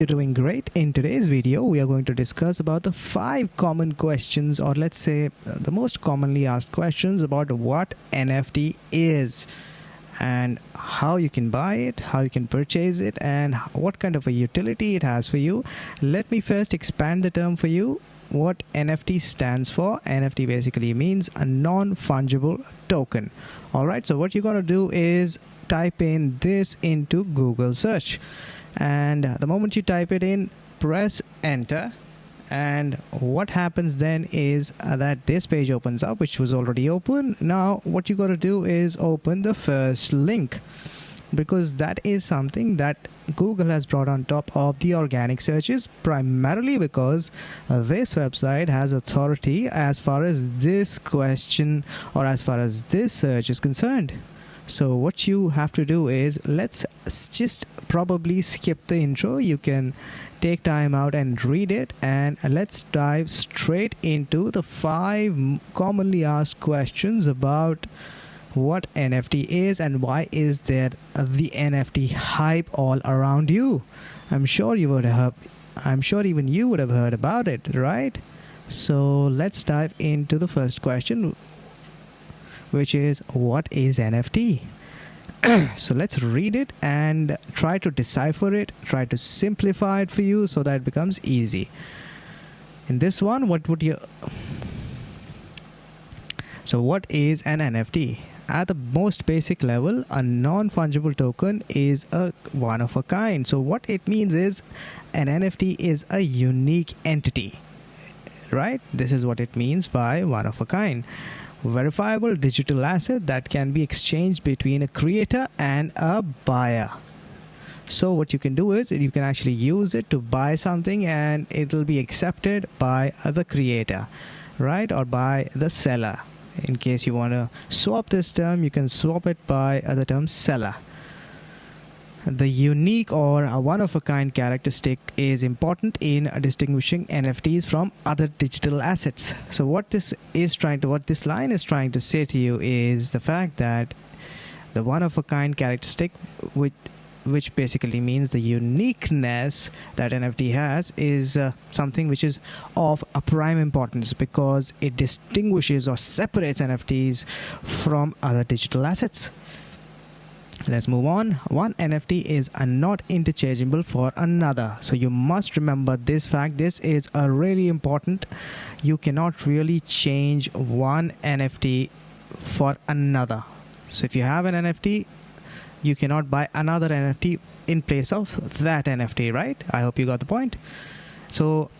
you're doing great. In today's video, we are going to discuss about the 5 common questions, or let's say the most commonly asked questions about what NFT is and how you can buy it, how you can purchase it, and what kind of a utility it has for you. Let me first expand the term for you. What NFT stands for. NFT basically means a non-fungible token. All right, so what you're going to do is type in this into Google search, and the moment you type it in, press enter, and what happens then is that this page opens up, which was already open. Now what you got to do is open the first link, because that is something that Google has brought on top of the organic searches, primarily because this website has authority as far as this question or as far as this search is concerned. So what you have to do is, let's just probably skip the intro. You can take time out and read it, and let's dive straight into the 5 commonly asked questions about what NFT is and why is there the NFT hype all around you. I'm sure even you would have heard about it, right? So let's dive into the first question, which is, what is NFT? So let's read it and try to decipher it, try to simplify it for you so that it becomes easy. In this one, what is an NFT? At the most basic level, a non-fungible token is a one of a kind. So what it means is, an NFT is a unique entity, right? This is what it means by one of a kind. Verifiable digital asset that can be exchanged between a creator and a buyer. So what you can do is, you can actually use it to buy something and it will be accepted by the creator, right? Or by the seller. In case you want to swap this term, you can swap it by the term seller. The unique or a one-of-a-kind characteristic is important in distinguishing NFTs from other digital assets. So what this line is trying to say to you is the fact that the one-of-a-kind characteristic, which basically means the uniqueness that NFT has, is something which is of a prime importance, because it distinguishes or separates NFTs from other digital assets. Let's move on. One NFT is not interchangeable for another. So you must remember this fact. This is a really important. You cannot really change one NFT for another. So if you have an NFT, you cannot buy another NFT in place of that NFT, right? I hope you got the point. So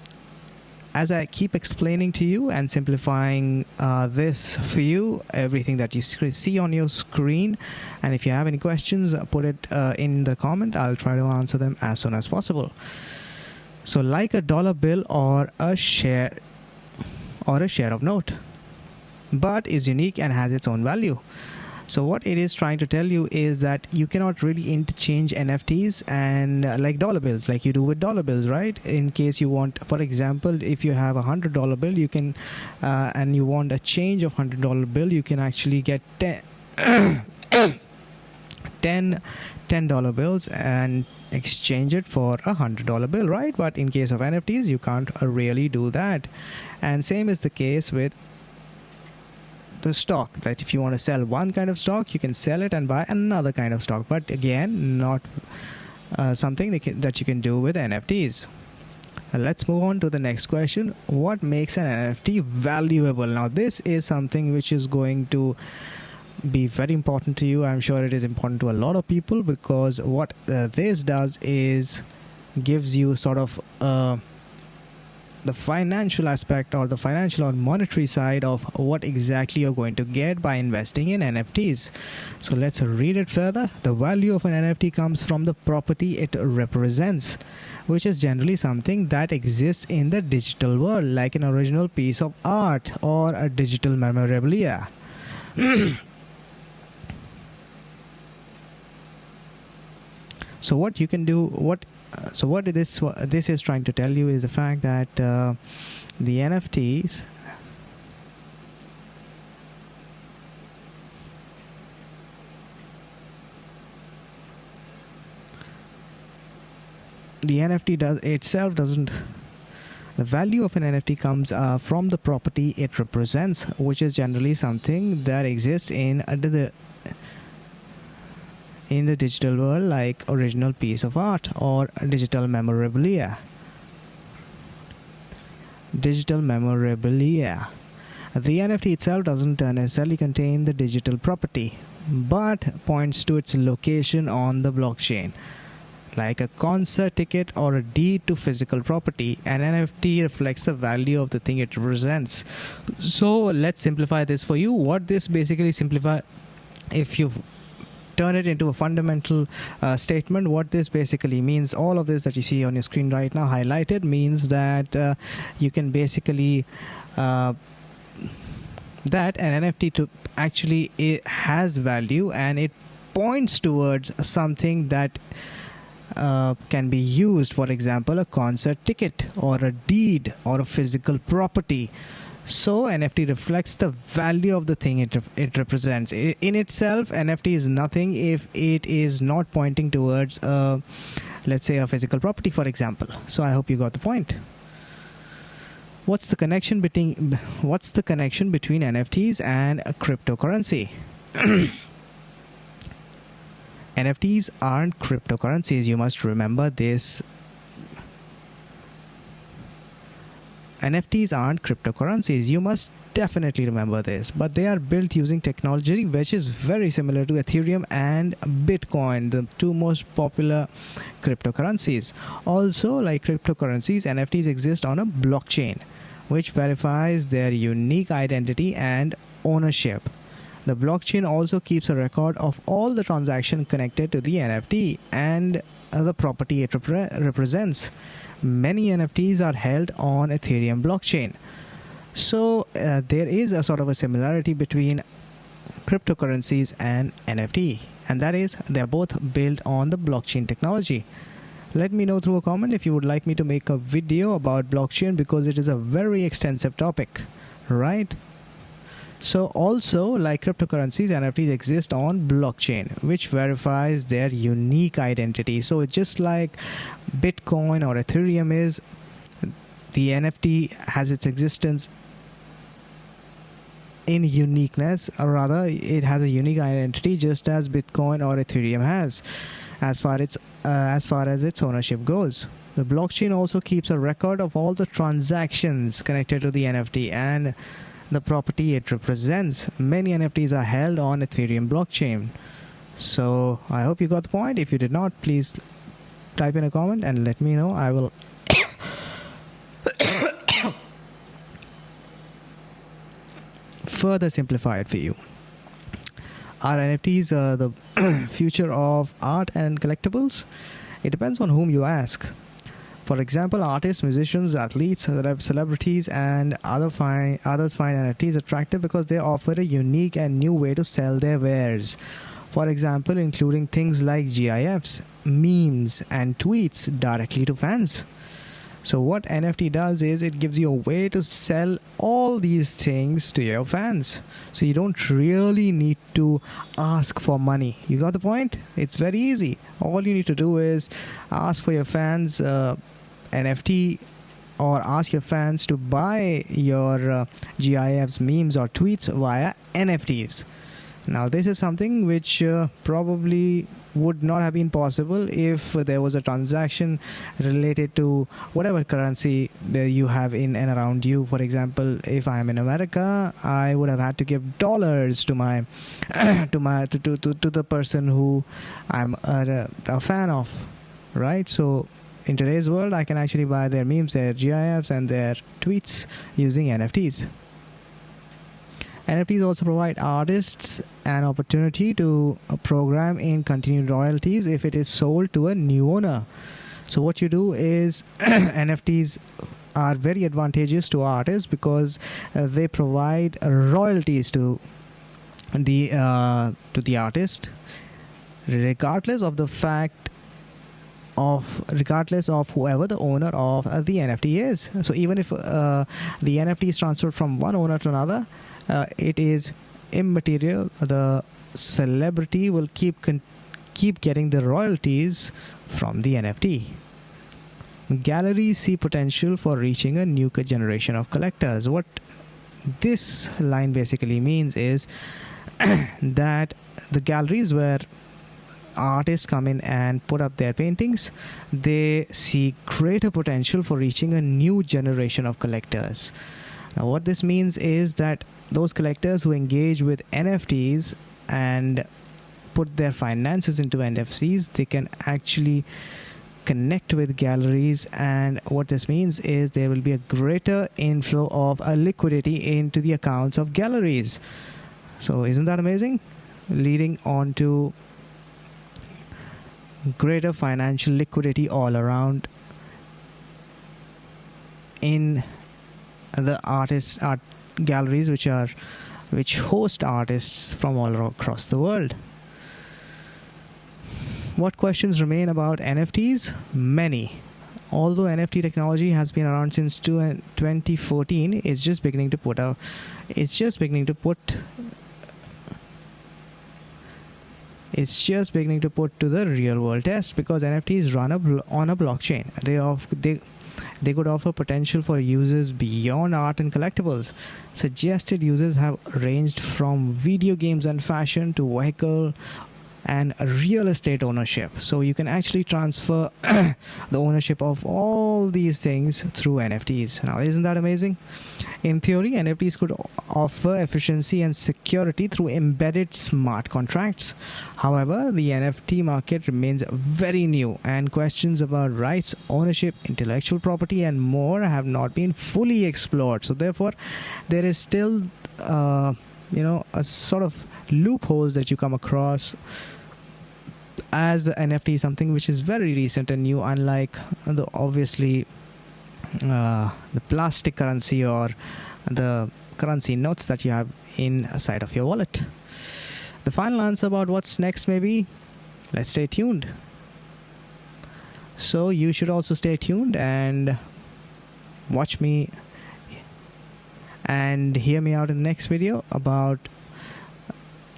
as I keep explaining to you and simplifying this for you, everything that you see on your screen, and if you have any questions, put it in the comment. I'll try to answer them as soon as possible. So like a dollar bill or a share of note, but is unique and has its own value. So what it is trying to tell you is that you cannot really interchange NFTs and like dollar bills, like you do with dollar bills, right? In case you want, for example, if you have $100 bill, you can, and you want a change of $100 bill, you can actually get 10 $10 bills and exchange it for a $100 bill, right? But in case of NFTs, you can't really do that. And same is the case with the stock, that if you want to sell one kind of stock, you can sell it and buy another kind of stock, but again, not something that you can do with NFTs. Let's move on to the next question. What makes an NFT valuable? Now this is something which is going to be very important to you. I'm sure it is important to a lot of people, because what this does is gives you sort of the financial aspect, or the financial or monetary side of what exactly you're going to get by investing in NFTs. So let's read it further. The value of an NFT comes from the property it represents, which is generally something that exists in the digital world, like an original piece of art or a digital memorabilia. So what you can do, so what this is trying to tell you is the fact that the NFTs the NFT doesn't. The value of an NFT comes from the property it represents, which is generally something that exists in the digital world, like original piece of art or digital memorabilia. Digital memorabilia. The NFT itself doesn't necessarily contain the digital property, but points to its location on the blockchain. Like a concert ticket or a deed to physical property, an NFT reflects the value of the thing it represents. So let's simplify this for you. What this basically simplify, if you turn it into a fundamental statement, what this basically means, all of this that you see on your screen right now highlighted, means that you can basically that an NFT actually it has value, and it points towards something that can be used. For example, a concert ticket or a deed or a physical property. So NFT reflects the value of the thing it represents. In itself, NFT is nothing if it is not pointing towards, let's say, a physical property, for example. So I hope you got the point. What's the connection between NFTs and cryptocurrency? NFTs aren't cryptocurrencies. You must remember this. NFTs aren't cryptocurrencies. You must definitely remember this. But they are built using technology which is very similar to Ethereum and Bitcoin, the two most popular cryptocurrencies. Also, like cryptocurrencies, NFTs exist on a blockchain, which verifies their unique identity and ownership. The blockchain also keeps a record of all the transactions connected to the NFT and the property it represents. Many NFTs are held on Ethereum blockchain. So there is a sort of a similarity between cryptocurrencies and NFT, and that is they're both built on the blockchain technology. Let me know through a comment if you would like me to make a video about blockchain, because it is a very extensive topic, right? So also, like cryptocurrencies, NFTs exist on blockchain, which verifies their unique identity. So it's just like Bitcoin or Ethereum is, the NFT has its existence in uniqueness, or rather it has a unique identity, just as Bitcoin or Ethereum has, as far as its ownership goes. The blockchain also keeps a record of all the transactions connected to the NFT and the property it represents. Many NFTs are held on Ethereum blockchain. So I hope you got the point. If you did not, please type in a comment and let me know. I will further simplify it for you. Are NFTs the future of art and collectibles? It depends on whom you ask. For example, artists, musicians, athletes, celebrities, and others find NFTs attractive because they offer a unique and new way to sell their wares. For example, including things like GIFs, memes, and tweets directly to fans. So what NFT does is it gives you a way to sell all these things to your fans. So you don't really need to ask for money. You got the point? It's very easy. All you need to do is ask for your fans NFT, or ask your fans to buy your GIFs, memes, or tweets via NFTs. Now, this is something which probably would not have been possible if there was a transaction related to whatever currency that you have in and around you. For example, if I am in America, I would have had to give dollars to my to the person who I'm a fan of, right? So in today's world, I can actually buy their memes, their GIFs, and their tweets using NFTs. NFTs also provide artists an opportunity to program in continued royalties if it is sold to a new owner. So what you do is NFTs are very advantageous to artists because they provide royalties to the artist, regardless of whoever the owner of the NFT is. So even if the NFT is transferred from one owner to another, it is immaterial. The celebrity will keep getting the royalties from the NFT. galleries see potential for reaching a new generation of collectors. What this line basically means is that the galleries where artists come in and put up their paintings, they see greater potential for reaching a new generation of collectors. Now, what this means is that those collectors who engage with NFTs and put their finances into NFTs, they can actually connect with galleries, and what this means is there will be a greater inflow of liquidity into the accounts of galleries. So isn't that amazing? Leading on to greater financial liquidity all around in the art galleries which host artists from all across the world. What questions remain about NFTs? Many. Although NFT technology has been around since 2014, it's just beginning to put to the real world test, because NFTs run on a blockchain. They could offer potential for users beyond art and collectibles. Suggested uses have ranged from video games and fashion to vehicle and real estate ownership. So you can actually transfer the ownership of all these things through NFTs. Now, isn't that amazing? In theory, NFTs could offer efficiency and security through embedded smart contracts. However, the NFT market remains very new, and questions about rights, ownership, intellectual property, and more have not been fully explored. So therefore, there is still a sort of loopholes that you come across, as the NFT is something which is very recent and new, unlike the plastic currency or the currency notes that you have inside of your wallet. The final answer about what's next, maybe, let's stay tuned. So you should also stay tuned and watch me and hear me out in the next video about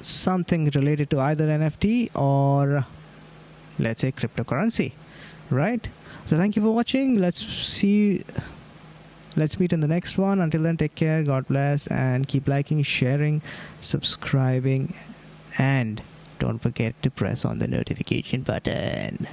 something related to either NFT or, let's say, cryptocurrency, right? So thank you for watching. Let's meet in the next one. Until then, take care, God bless, and keep liking, sharing, subscribing, and don't forget to press on the notification button.